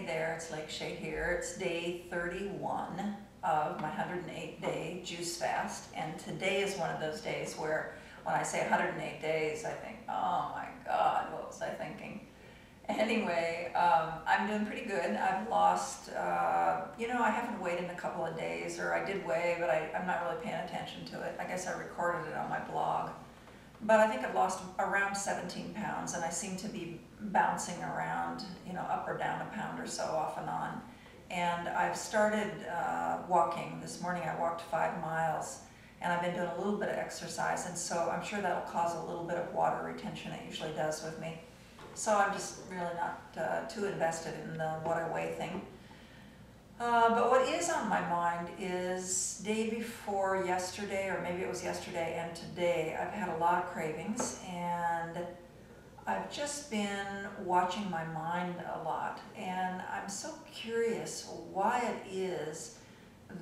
Hey there, it's Lake Shay here. It's day 31 of my 108-day juice fast, and today is one of those days where when I say 108 days, I think, oh my God, what was I thinking? Anyway, I'm doing pretty good. I've lost, I haven't weighed in a couple of days, or I did weigh, but I'm not really paying attention to it. I guess I recorded it on my blog. But I think I've lost around 17 pounds, and I seem to be bouncing around, up or down a pound or so off and on. And I've started walking. This morning I walked 5 miles, and I've been doing a little bit of exercise, and so I'm sure that'll cause a little bit of water retention. It usually does with me. So I'm just really not too invested in the what I weigh thing. But what is on my mind is day before yesterday, or maybe it was yesterday and today, I've had a lot of cravings, and I've just been watching my mind a lot. And I'm so curious why it is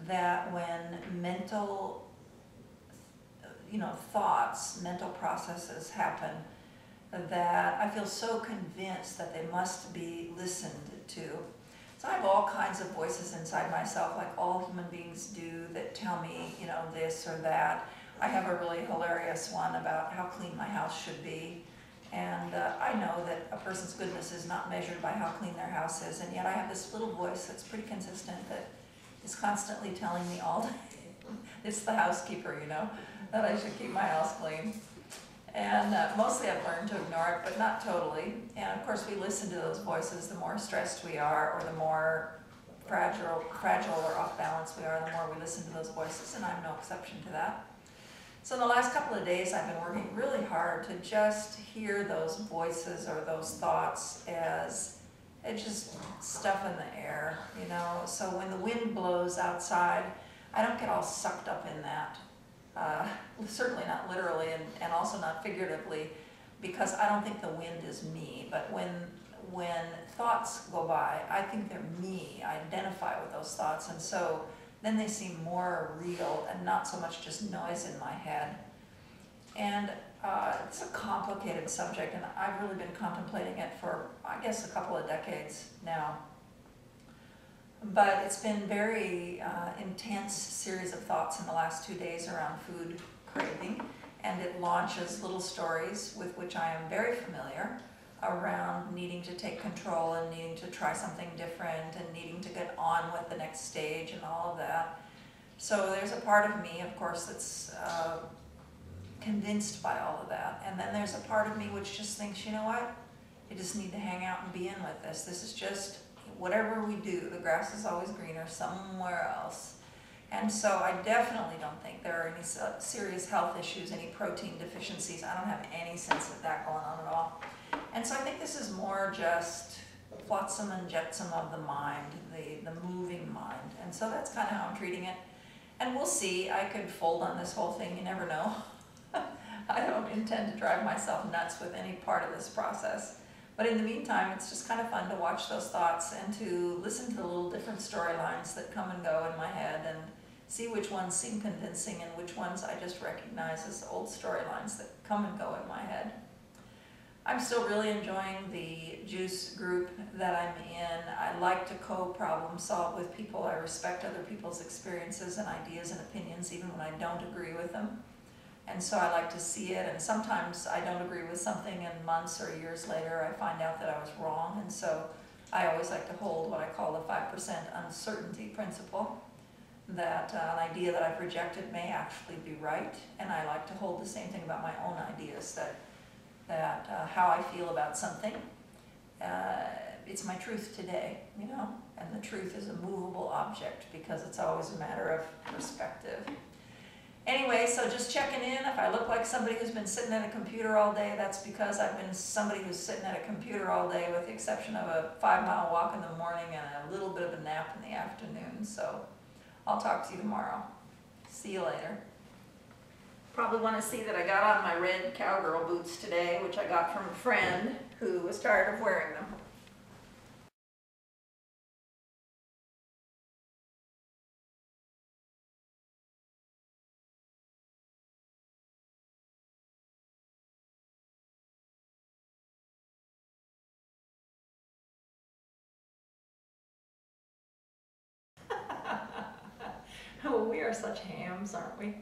that when mental, thoughts, mental processes happen, that I feel so convinced that they must be listened to. So I have all kinds of voices inside myself, like all human beings do, that tell me, this or that. I have a really hilarious one about how clean my house should be. And I know that a person's goodness is not measured by how clean their house is, and yet I have this little voice that's pretty consistent that is constantly telling me all day, it's the housekeeper, that I should keep my house clean. And mostly I've learned to ignore it, but not totally. And of course we listen to those voices. The more stressed we are, or the more fragile or off balance we are, the more we listen to those voices, and I'm no exception to that. So in the last couple of days I've been working really hard to just hear those voices or those thoughts as it's just stuff in the air, So when the wind blows outside, I don't get all sucked up in that. Certainly not literally, and also not figuratively, because I don't think the wind is me. But when thoughts go by, I think they're me. I identify with those thoughts, and so then they seem more real and not so much just noise in my head. And it's a complicated subject, and I've really been contemplating it for, I guess, a couple of decades now. But it's been very intense series of thoughts in the last 2 days around food craving, and it launches little stories with which I am very familiar around needing to take control and needing to try something different and needing to get on with the next stage and all of that. So there's a part of me, of course, that's convinced by all of that, and then there's a part of me which just thinks, you know what, you just need to hang out and be in with this. This is just whatever we do, the grass is always greener somewhere else. And so I definitely don't think there are any serious health issues, any protein deficiencies. I don't have any sense of that going on at all. And so I think this is more just flotsam and jetsam of the mind, the moving mind. And so that's kind of how I'm treating it. And we'll see. I could fold on this whole thing, you never know. I don't intend to drive myself nuts with any part of this process. But in the meantime, it's just kind of fun to watch those thoughts and to listen to the little different storylines that come and go in my head and see which ones seem convincing and which ones I just recognize as old storylines that come and go in my head. I'm still really enjoying the juice group that I'm in. I like to co-problem solve with people. I respect other people's experiences and ideas and opinions, even when I don't agree with them. And so I like to see it, and sometimes I don't agree with something, and months or years later I find out that I was wrong. And so I always like to hold what I call the 5% uncertainty principle, that an idea that I've rejected may actually be right, and I like to hold the same thing about my own ideas, that how I feel about something, it's my truth today, and the truth is a movable object because it's always a matter of perspective. Anyway, so just checking in. If I look like somebody who's been sitting at a computer all day, that's because I've been somebody who's sitting at a computer all day, with the exception of a 5-mile walk in the morning and a little bit of a nap in the afternoon. So I'll talk to you tomorrow. See you later. Probably want to see that I got on my red cowgirl boots today, which I got from a friend who was tired of wearing them. Oh, we are such hams, aren't we?